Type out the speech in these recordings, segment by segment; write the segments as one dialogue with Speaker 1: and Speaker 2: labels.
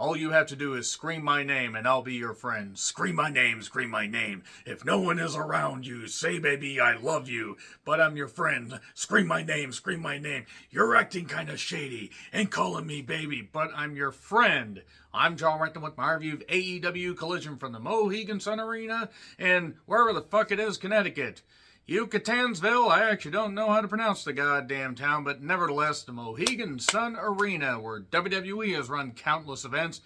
Speaker 1: All you have to do is scream my name and I'll be your friend. Scream my name, scream my name. If no one is around you, say, baby, I love you, but I'm your friend. Scream my name, scream my name. You're acting kind of shady and calling me baby, but I'm your friend. I'm John Renton with my review of AEW Collision from the Mohegan Sun Arena and wherever the fuck it is, Connecticut. Yucatansville, I actually don't know how to pronounce the goddamn town, but nevertheless, the Mohegan Sun Arena, where WWE has run countless events,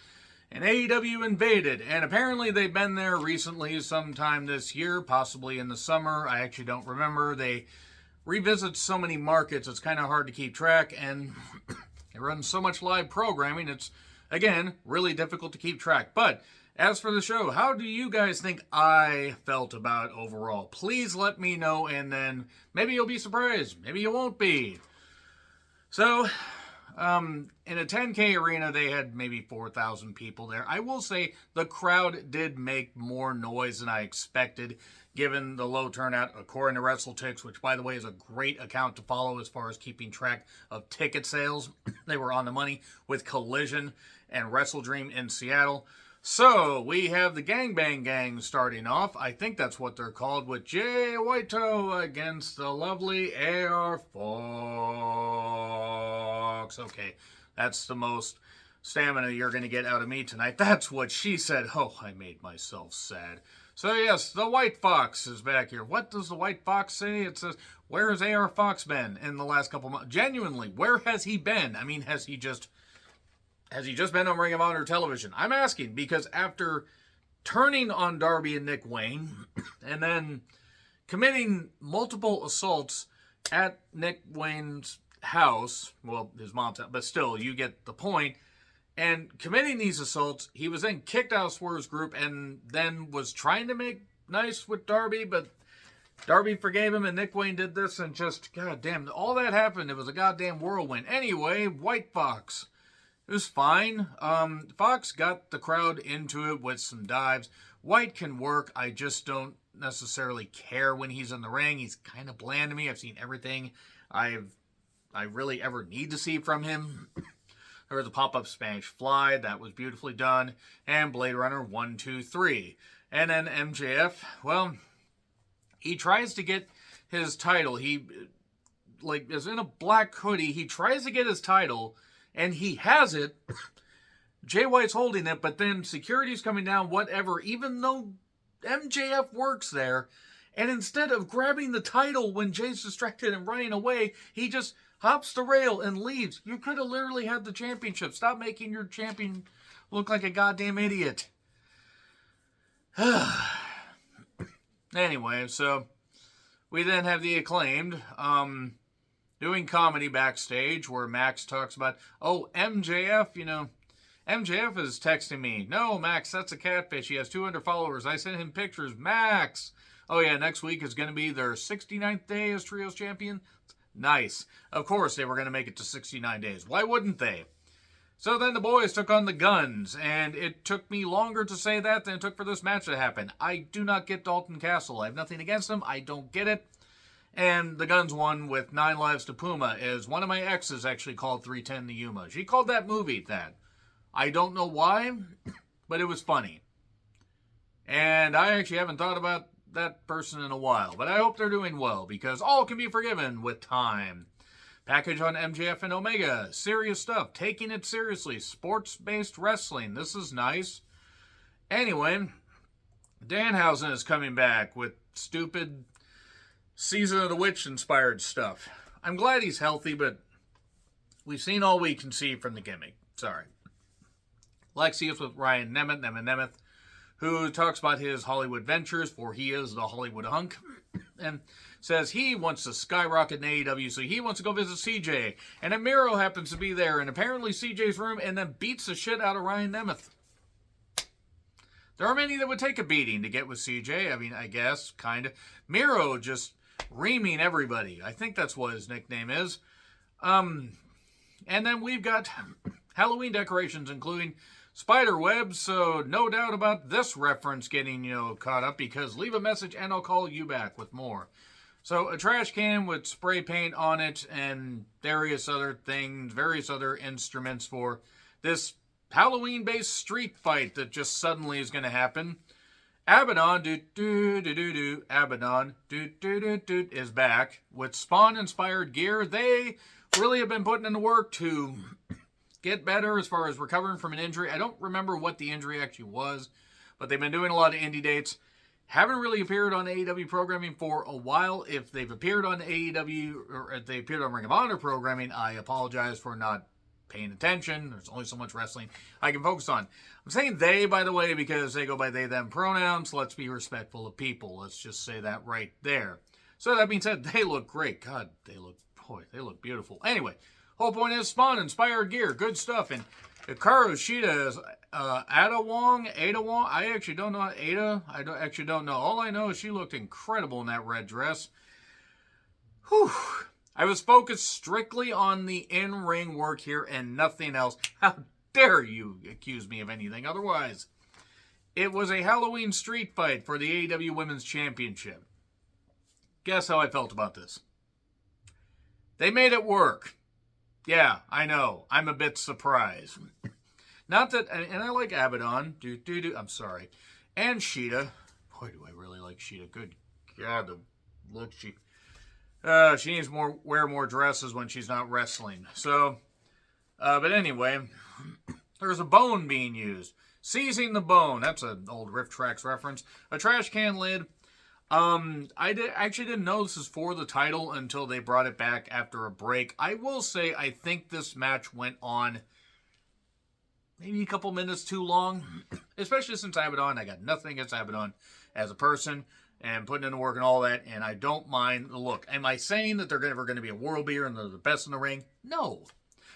Speaker 1: and AEW invaded, and apparently they've been there recently, sometime this year, possibly in the summer, I actually don't remember. They revisit so many markets, it's kind of hard to keep track, and they run so much live programming, it's, again, really difficult to keep track, but as for the show, how do you guys think I felt about it overall? Please let me know, and then maybe you'll be surprised. Maybe you won't be. So, in a 10K arena, they had maybe 4,000 people there. I will say the crowd did make more noise than I expected, given the low turnout, according to WrestleTix, which, by the way, is a great account to follow as far as keeping track of ticket sales. They were on the money with Collision and WrestleDream in Seattle. So, we have the Gangbang Gang starting off. I think that's what they're called, with Jay Whiteo against the lovely AR Fox. Okay, that's the most stamina you're going to get out of me tonight. That's what she said. Oh, I made myself sad. So, yes, the White Fox is back here. What does the White Fox say? It says, where has AR Fox been in the last couple months? Genuinely, where has he been? I mean, has he just been on Ring of Honor television? I'm asking because after turning on Darby and Nick Wayne and then committing multiple assaults at Nick Wayne's house, well, his mom's house, but still, you get the point, and committing these assaults, he was then kicked out of Swerve's group and then was trying to make nice with Darby, but Darby forgave him and Nick Wayne did this and just, goddamn, all that happened. It was a goddamn whirlwind. Anyway, White Fox. It was fine. Fox got the crowd into it with some dives. White can work. I just don't necessarily care when he's in the ring. He's kind of bland to me. I've seen everything I really ever need to see from him. There was a pop-up Spanish Fly. That was beautifully done. And Blade Runner 1, 2, 3. And then MJF, well, he tries to get his title. He, is in a black hoodie. He tries to get his title, and he has it. Jay White's holding it, but then security's coming down, whatever, even though MJF works there. And instead of grabbing the title when Jay's distracted and running away, he just hops the rail and leaves. You could have literally had the championship. Stop making your champion look like a goddamn idiot. Anyway, so we then have the Acclaimed doing comedy backstage where Max talks about, oh, MJF, MJF is texting me. No, Max, that's a catfish. He has 200 followers. I sent him pictures. Max. Oh, yeah, next week is going to be their 69th day as Trios champion. Nice. Of course, they were going to make it to 69 days. Why wouldn't they? So then the boys took on the Guns, and it took me longer to say that than it took for this match to happen. I do not get Dalton Castle. I have nothing against him. I don't get it. And the Guns won with 9 lives to Puma, as one of my exes actually called 310 to Yuma. She called that movie that. I don't know why, but it was funny. And I actually haven't thought about that person in a while, but I hope they're doing well, because all can be forgiven with time. Package on MJF and Omega. Serious stuff. Taking it seriously. Sports-based wrestling. This is nice. Anyway, Danhausen is coming back with stupid Season of the Witch inspired stuff. I'm glad he's healthy, but we've seen all we can see from the gimmick. Sorry. Lexi is with Ryan Nemeth, who talks about his Hollywood ventures, for he is the Hollywood hunk, and says he wants to skyrocket in AEW, so he wants to go visit CJ. And then Miro happens to be there, and apparently CJ's room, and then beats the shit out of Ryan Nemeth. There are many that would take a beating to get with CJ. I mean, I guess, kind of. Miro just reaming everybody. I think that's what his nickname is. And then we've got Halloween decorations, including spider webs, so no doubt about this reference getting, caught up, because leave a message and I'll call you back with more. So a trash can with spray paint on it and various other things, various other instruments for this Halloween-based street fight that just suddenly is going to happen. Abaddon, Abaddon, is back with Spawn-inspired gear. They really have been putting in the work to get better as far as recovering from an injury. I don't remember what the injury actually was, but they've been doing a lot of indie dates. Haven't really appeared on AEW programming for a while. If they've appeared on AEW, or if they appeared on Ring of Honor programming, I apologize for not paying attention. There's only so much wrestling I can focus on. I'm saying they, by the way, because they go by they, them pronouns. Let's be respectful of people. Let's just say that right there. So that being said, they look great. God, they look beautiful. Anyway, whole point is Spawn-inspired gear. Good stuff. And Hikaru Shida is Ada Wong. I actually don't know Ada. Actually don't know. All I know is she looked incredible in that red dress. Whew. I was focused strictly on the in-ring work here and nothing else. How dare you accuse me of anything otherwise? It was a Halloween street fight for the AEW Women's Championship. Guess how I felt about this? They made it work. Yeah, I know. I'm a bit surprised. Not that, and I like Abaddon. I'm sorry. And Shida. Boy, do I really like Shida. Good God, the look she needs to wear more dresses when she's not wrestling. So, but anyway, there's a bone being used. Seizing the bone. That's an old Riff Tracks reference. A trash can lid. Actually didn't know this is for the title until they brought it back after a break. I will say I think this match went on maybe a couple minutes too long, especially since Abaddon. I got nothing against Abaddon as a person and putting in the work and all that, and I don't mind the look. Am I saying that they're never going to be a world beater and they're the best in the ring? No.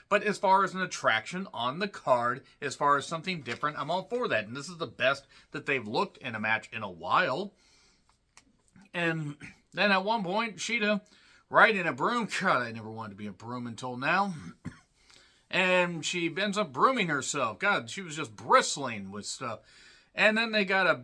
Speaker 1: But as far as an attraction on the card, as far as something different, I'm all for that. And this is the best that they've looked in a match in a while. And then at one point, Shida riding a broom. God, I never wanted to be a broom until now. And she ends up brooming herself. God, she was just bristling with stuff. And then they got a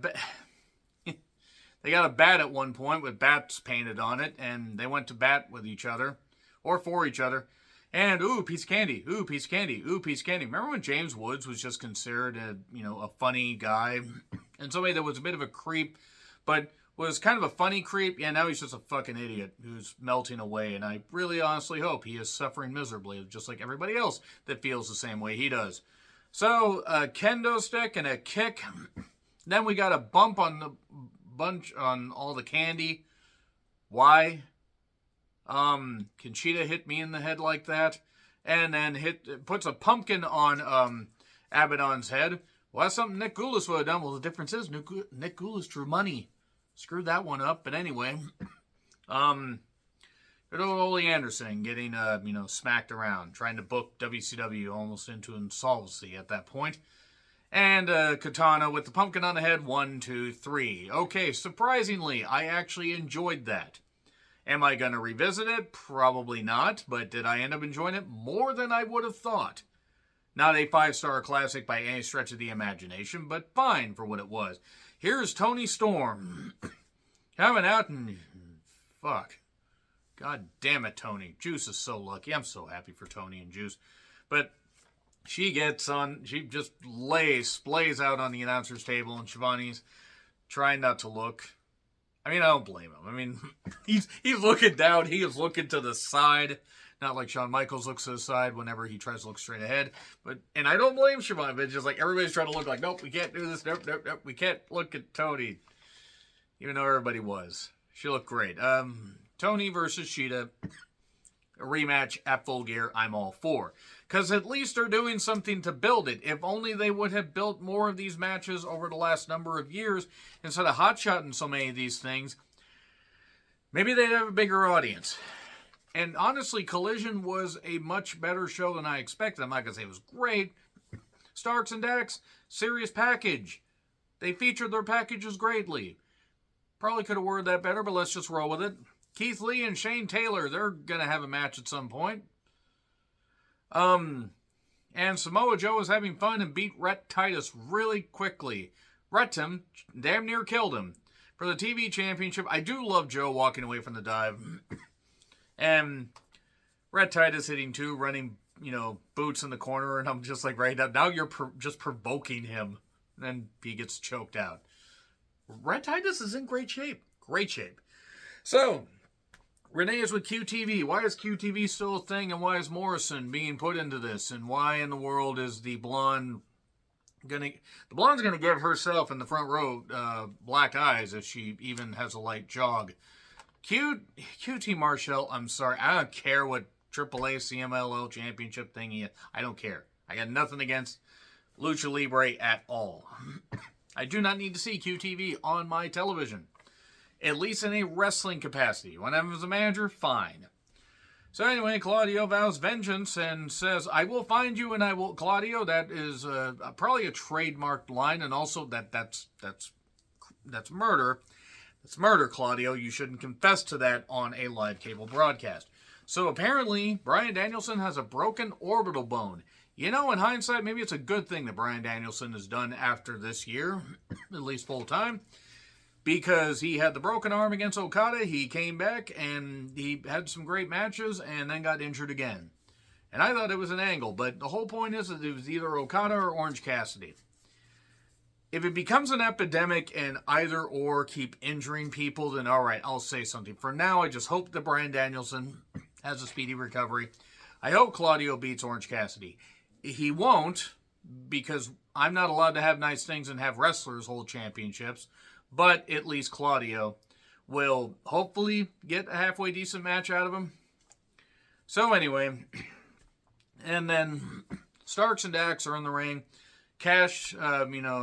Speaker 1: bat at one point with bats painted on it. And they went to bat with each other. Or for each other. And, ooh, piece of candy. Ooh, piece of candy. Ooh, piece of candy. Remember when James Woods was just considered a funny guy? And somebody that was a bit of a creep, but was kind of a funny creep. Yeah, now he's just a fucking idiot who's melting away. And I really honestly hope he is suffering miserably, just like everybody else that feels the same way he does. So, a kendo stick and a kick. Then we got a bump on the bunch on all the candy. Why? Can Shida hit me in the head like that? And then puts a pumpkin on Abaddon's head. Well, that's something Nick Goulas would have done. Well, the difference is Nick Goulas drew money. Screwed that one up. But anyway, good old Ole Anderson getting, smacked around. Trying to book WCW almost into insolvency at that point. And Katana with the pumpkin on the head. 1, 2, 3. Okay, surprisingly, I actually enjoyed that. Am I going to revisit it? Probably not. But did I end up enjoying it? More than I would have thought. Not a 5-star classic by any stretch of the imagination, but fine for what it was. Here's Toni Storm coming out and fuck. God damn it, Toni. Juice is so lucky. I'm so happy for Toni and Juice. But she just splays out on the announcer's table, and Shivani's trying not to look. I mean, I don't blame him. I mean, he's looking down. He is looking to the side. Not like Shawn Michaels looks to the side whenever he tries to look straight ahead. And I don't blame Shivani, but it's just like everybody's trying to look like, nope, we can't do this. Nope. We can't look at Toni. Even though everybody was. She looked great. Toni versus Shida. A rematch at Full Gear, I'm all for. Because at least they're doing something to build it. If only they would have built more of these matches over the last number of years, instead of hotshotting so many of these things, maybe they'd have a bigger audience. And honestly, Collision was a much better show than I expected. I'm not going to say it was great. Starks and Dax, serious package. They featured their packages greatly. Probably could have worded that better, but let's just roll with it. Keith Lee and Shane Taylor, they're going to have a match at some point. And Samoa Joe was having fun and beat Rhett Titus really quickly. Rhett him, damn near killed him. For the TV championship, I do love Joe walking away from the dive. And Rhett Titus hitting 2, running, boots in the corner, and I'm just like, right now you're just provoking him. And then he gets choked out. Red Titus is in great shape. Great shape. So, Renee is with QTV. Why is QTV still a thing, and why is Morrison being put into this? And why in the world is the blonde gonna give herself in the front row black eyes if she even has a light jog? QT Marshall, I'm sorry. I don't care what AAA CMLL championship thing he is. I don't care. I got nothing against Lucha Libre at all. I do not need to see QTV on my television. At least in a wrestling capacity. When I'm as a manager, fine. So anyway, Claudio vows vengeance and says, I will find you and I will... Claudio, that is probably a trademarked line, and also that's murder. That's murder, Claudio. You shouldn't confess to that on a live cable broadcast. So apparently, Bryan Danielson has a broken orbital bone. In hindsight, maybe it's a good thing that Bryan Danielson is done after this year, at least full time, because he had the broken arm against Okada. He came back and he had some great matches and then got injured again. And I thought it was an angle, but the whole point is that it was either Okada or Orange Cassidy. If it becomes an epidemic and either or keep injuring people, then all right, I'll say something. For now, I just hope that Bryan Danielson has a speedy recovery. I hope Claudio beats Orange Cassidy. He won't, because I'm not allowed to have nice things and have wrestlers hold championships. But at least Claudio will hopefully get a halfway decent match out of him. So anyway, and then Starks and Dax are in the ring. Cash,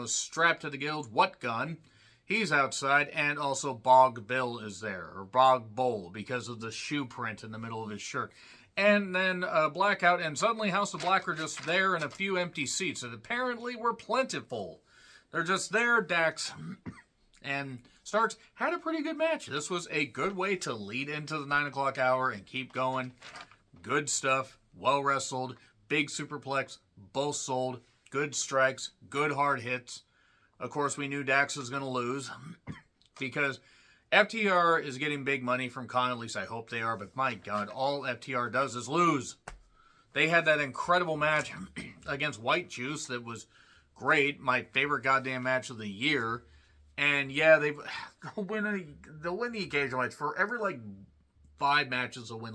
Speaker 1: strapped to the guild. What gun? He's outside, and also Bog Bill is there, or Bog Bull, because of the shoe print in the middle of his shirt. And then Blackout, and suddenly House of Black are just there and a few empty seats that apparently were plentiful. They're just there. Dax and Starks had a pretty good match. This was a good way to lead into the 9 o'clock hour and keep going. Good stuff. Well wrestled. Big superplex. Both sold. Good strikes. Good hard hits. Of course, we knew Dax was going to lose because FTR is getting big money from Khan. At least I hope they are. But my God, all FTR does is lose. They had that incredible match against White Juice that was great. My favorite goddamn match of the year. And yeah, they'll win the occasional match. For every 5 matches, they'll win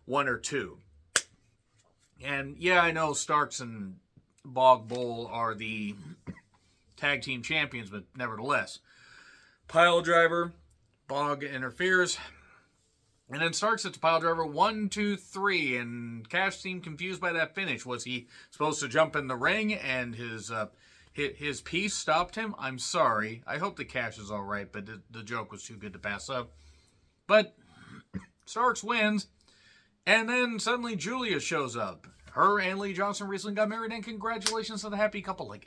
Speaker 1: 1 or 2. And yeah, I know Starks and Bog Bull are the tag team champions, but nevertheless. Pile driver, Bog interferes. And then Starks hits the pile driver 1, 2, 3. And Cash seemed confused by that finish. Was he supposed to jump in the ring and his piece stopped him? I'm sorry. I hope the Cash is alright, but the joke was too good to pass up. But Starks wins, and then suddenly Julia shows up. Her and Lee Johnson recently got married, and congratulations to the happy couple. Like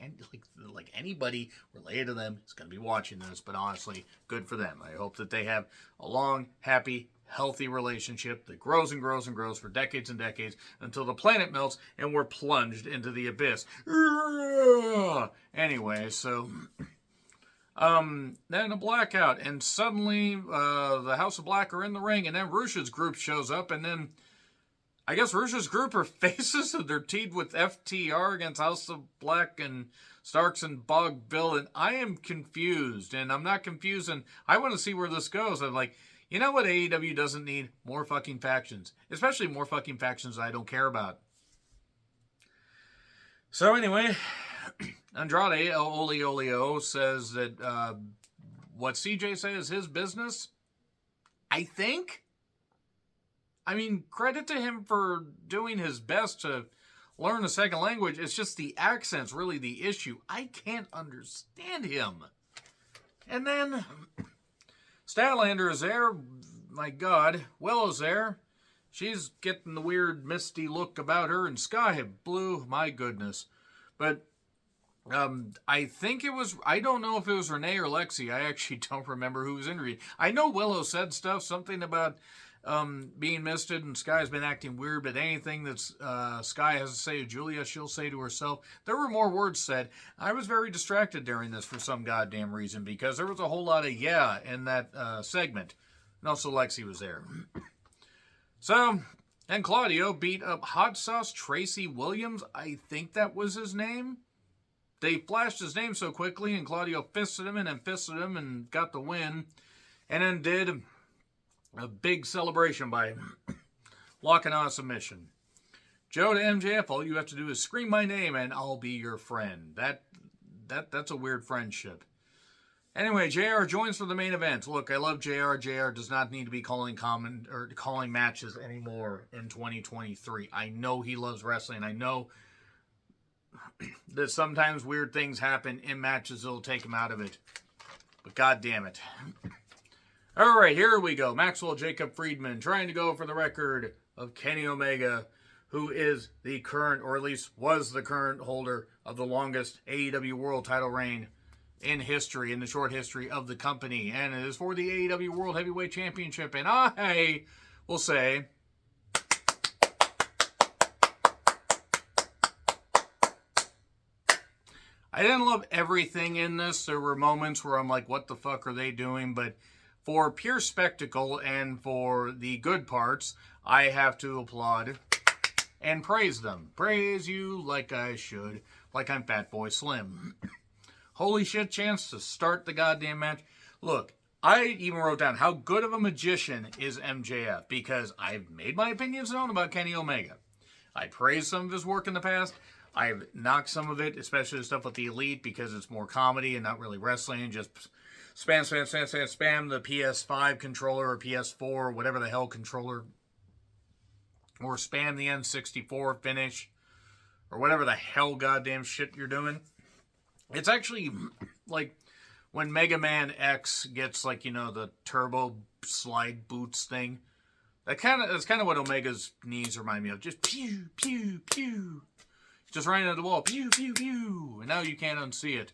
Speaker 1: anybody related to them is going to be watching this, but honestly, good for them. I hope that they have a long, happy, healthy relationship that grows and grows and grows for decades and decades until the planet melts and we're plunged into the abyss. Anyway, so then a blackout, and suddenly the House of Black are in the ring, and then Rush's group shows up, and then I guess Rush's group are faces, and they're teamed with FTR against House of Black and Starks and Bog Bill, and I am confused, and I'm not confused, and I want to see where this goes. I'm like, you know what AEW doesn't need? More fucking factions. Especially more fucking factions I don't care about. So anyway, Andrade, Oli Olio, says that what CJ said is his business. I think. I mean, credit to him for doing his best to learn a second language. It's just the accent's really the issue. I can't understand him. And then Statlander is there. My God. Willow's there. She's getting the weird misty look about her, and Sky Blue. My goodness. But I think it was, I don't know if it was Renee or Lexi. I actually don't remember who was in. I know Willow said stuff, something about being misted, and Sky's been acting weird, but anything that's Sky has to say to Julia, she'll say to herself. There were more words said. I was very distracted during this for some goddamn reason, because there was a whole lot of yeah in that segment. And also Lexi was there. So, And Claudio beat up Hot Sauce Tracy Williams. I think that was his name. They flashed his name so quickly, and Claudio fisted him and got the win. And then did a big celebration by locking on a submission. Joe to MJF, all you have to do is scream my name and I'll be your friend. That's a weird friendship. Anyway, JR joins for the main event. Look, I love JR. JR does not need to be calling matches anymore in 2023. I know he loves wrestling. I know that sometimes weird things happen in matches that'll take him out of it. But god damn it. Alright, here we go. Maxwell Jacob Friedman trying to go for the record of Kenny Omega, who is the current, or at least was the current holder of the longest AEW World title reign in history, in the short history of the company. And it is for the AEW World Heavyweight Championship. And I will say, I didn't love everything in this. There were moments where I'm like, what the fuck are they doing? But for pure spectacle and for the good parts, I have to applaud and praise them. Praise you like I should, like I'm Fat Boy Slim. Holy shit, chance to start the goddamn match. Look, I even wrote down how good of a magician is MJF, because I've made my opinions known about Kenny Omega. I praised some of his work in the past. I've knocked some of it, especially the stuff with the Elite, because it's more comedy and not really wrestling. Just spam the PS5 controller or PS4 or whatever the hell controller. Or spam the N64 finish. Or whatever the hell goddamn shit you're doing. It's actually like when Mega Man X gets like, you know, the turbo slide boots thing. That's kind of what Omega's knees remind me of. Just pew, pew, pew. Just running at the wall. Pew, pew, pew. And now you can't unsee it.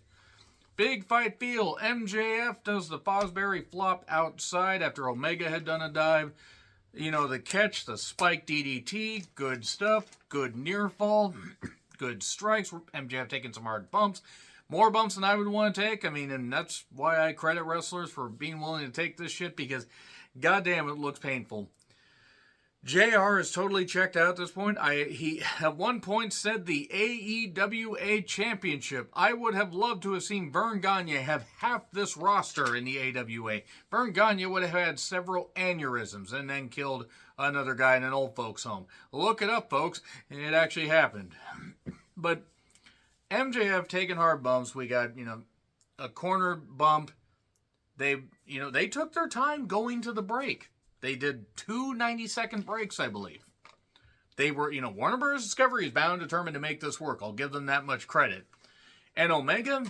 Speaker 1: Big fight feel. MJF does the Fosbury flop outside after Omega had done a dive. You know, the catch, the spike DDT. Good stuff. Good near fall. Good strikes. MJF taking some hard bumps. More bumps than I would want to take. I mean, and that's why I credit wrestlers for being willing to take this shit, because goddamn it looks painful. JR is totally checked out at this point. He at one point said the AEWA Championship. I would have loved to have seen Vern Gagne have half this roster in the AWA. Vern Gagne would have had several aneurysms and then killed another guy in an old folks home. Look it up, folks. It actually happened. But MJF taking hard bumps. We got, you know, a corner bump. They took their time going to the break. They did 2 90-second breaks, I believe. They were, you know, Warner Bros. Discovery is bound and determined to make this work. I'll give them that much credit. And Omega,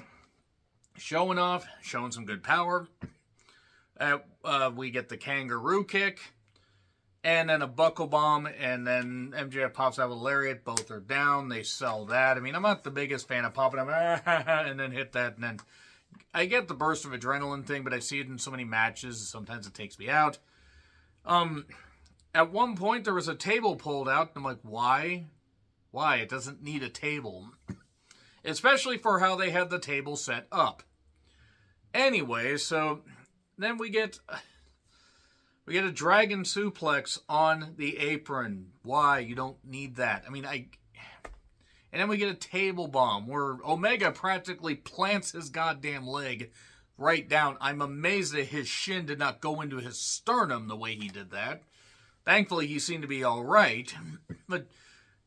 Speaker 1: showing off, showing some good power. We get the kangaroo kick. And then a buckle bomb. And then MJF pops out with a lariat. Both are down. They sell that. I mean, I'm not the biggest fan of popping up and then hit that. And then I get the burst of adrenaline thing, but I see it in so many matches. Sometimes it takes me out. At one point there was a table pulled out, and I'm like, why? Why? It doesn't need a table. Especially for how they had the table set up. Anyway, so then we get a dragon suplex on the apron. Why? You don't need that. I mean, and then we get a table bomb where Omega practically plants his goddamn leg right down. I'm amazed that his shin did not go into his sternum the way he did that. Thankfully, he seemed to be all right. But,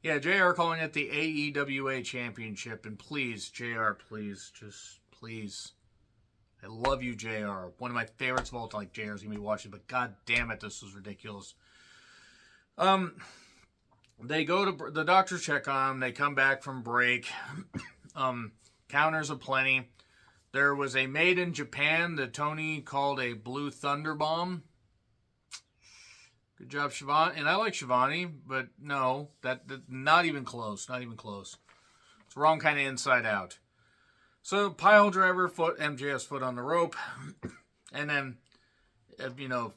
Speaker 1: yeah, JR calling it the AEWA Championship. And please, JR, please, just please. I love you, JR. One of my favorites of all time. Like, JR's going to be watching, but god damn it, this was ridiculous. They go to the doctor check on him. They come back from break. Counters aplenty. There was a made in Japan that Tony called a Blue Thunder Bomb. Good job, Shivani. And I like Shivani, but no, that not even close. Not even close. It's wrong kind of inside out. So pile driver, MJF's foot on the rope, and then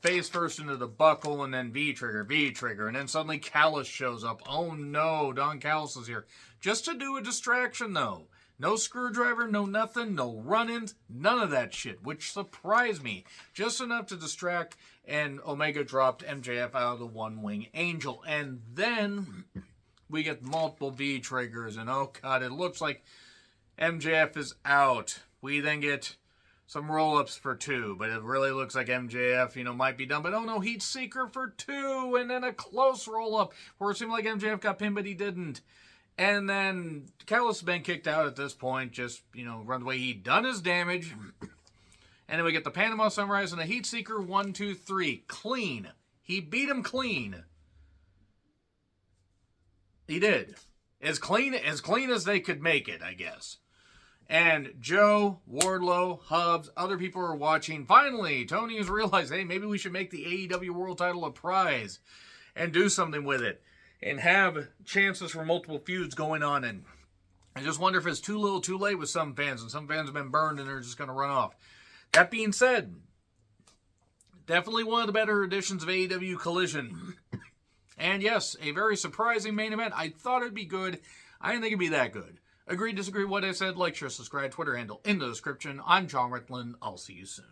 Speaker 1: face first into the buckle, and then V trigger, and then suddenly Callis shows up. Oh no, Don Callis is here, just to do a distraction though. No screwdriver, no nothing, no run-ins, none of that shit, which surprised me. Just enough to distract, and Omega dropped MJF out of the One-Wing Angel. And then we get multiple V-triggers, and oh god, it looks like MJF is out. We then get some roll-ups for 2, but it really looks like MJF, might be done. But oh no, Heat Seeker for 2, and then a close roll-up where it seemed like MJF got pinned, but he didn't. And then Collison has been kicked out at this point, just, run the way he'd done his damage. And then we get the Panama Sunrise and the Heat Seeker 1, 2, 3. Clean. He beat him clean. He did. As clean as they could make it, I guess. And Joe, Wardlow, Hubs, other people are watching. Finally, Tony has realized, hey, maybe we should make the AEW World Title a prize and do something with it. And have chances for multiple feuds going on. And I just wonder if it's too little too late with some fans. And some fans have been burned and they're just going to run off. That being said, definitely one of the better editions of AEW Collision. And yes, a very surprising main event. I thought it'd be good. I didn't think it'd be that good. Agree, disagree, what I said, like, share, subscribe, Twitter handle in the description. I'm John Rickland. I'll see you soon.